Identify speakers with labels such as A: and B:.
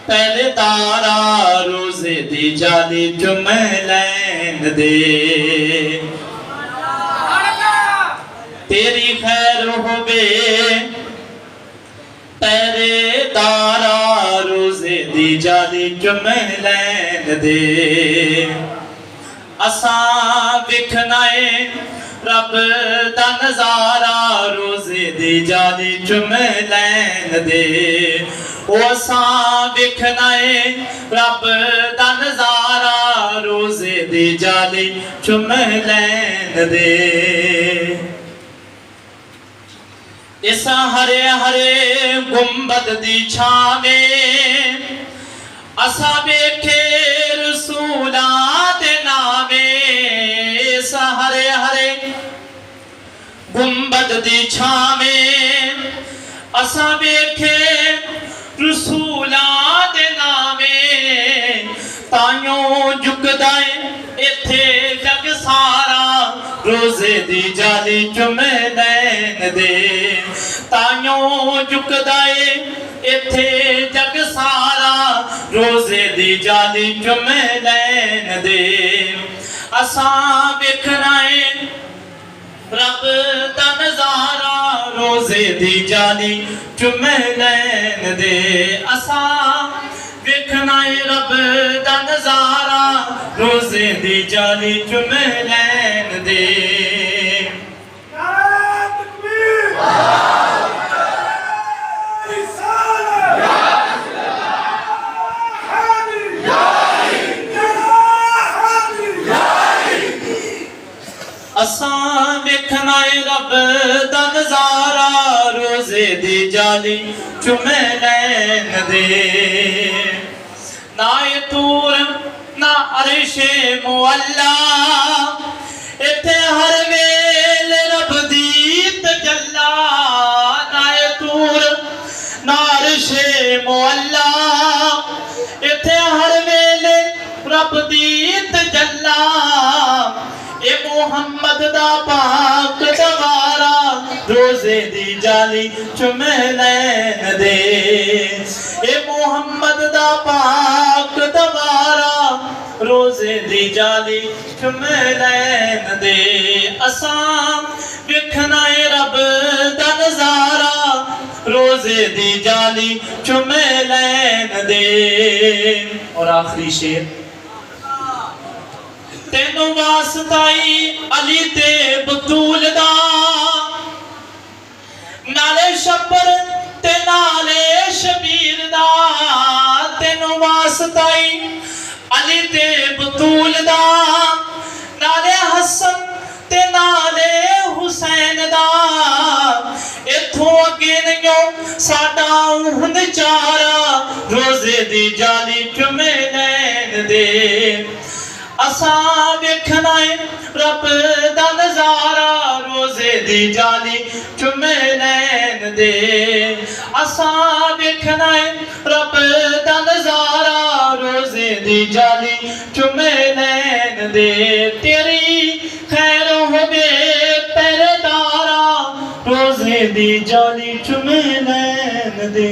A: पहरेदारा रोजे दी जाली चुम लैन दे। तेरी खैर होवे पहरेदारा रोजे दी जाली चुम लैन दे। असां विखनाए रब दा नजारा रोजे दी जाली चुम लैन दे। ओ असां विखनाए रब दा नजारा रोजे दी जाली चुम लैन दे। इस हरे हरे गुंबद दी छावे असा वेखे रसूला दे नावे। इस हरे हरे गुंबद दी छावे असा वेखे रसूला दे नावे। ताइयों झुकदा इत्थे जग सारा रोजे दी जाली चुम लैन दे। ताइयों झुकदा इत्थे जग सारा रोजे दी जाली चुम लैन दे। असां वेखना रब दा नजारा रोजे दी जाली चुम लैन दे। असां वेखना रब दा नजारा रोजे दी जाली चुम लैन दे। असां वेखना रब दा नजारा रोजे दी जाली चुम लैन दे। ना तूर ना अरशे मुअल्ला इत्थे हर वेल रब दी तजल्ला। ना तूर ना अरशे मुअल्ला इत्थे हर वेल रब दी तजल्ला। ए मोहम्मद दा पाक दवारा रोजे दी जाली चुम लैन दे। ए मोहम्मद दा पाक दवारा रोजे दी जाली चुम लैन दे। असां वेखना रब दा नजारा रोजे दी जाली चुम लैन दे। और आखिरी शेर तेनू वास्ताई अली ते बतूल दा नाले शब्बर ते नाले शबीर दा। तेनू वास्ताई अली ते बतूल दा नाले हसन ते नाले हुसैन दा। इथों अगे नहीं साडा हुंद चारा रोजे दी जाली चुम लैन दे। असां वेखना रब दा नजारा रोजे दी जाली चुम लैन दे। असां वेखना रब दा नजारा रोजे दी जाली चुम लैन दे। तेरी खैर होवे पहरेदारा रोजे दी जाली चुम लैन दे।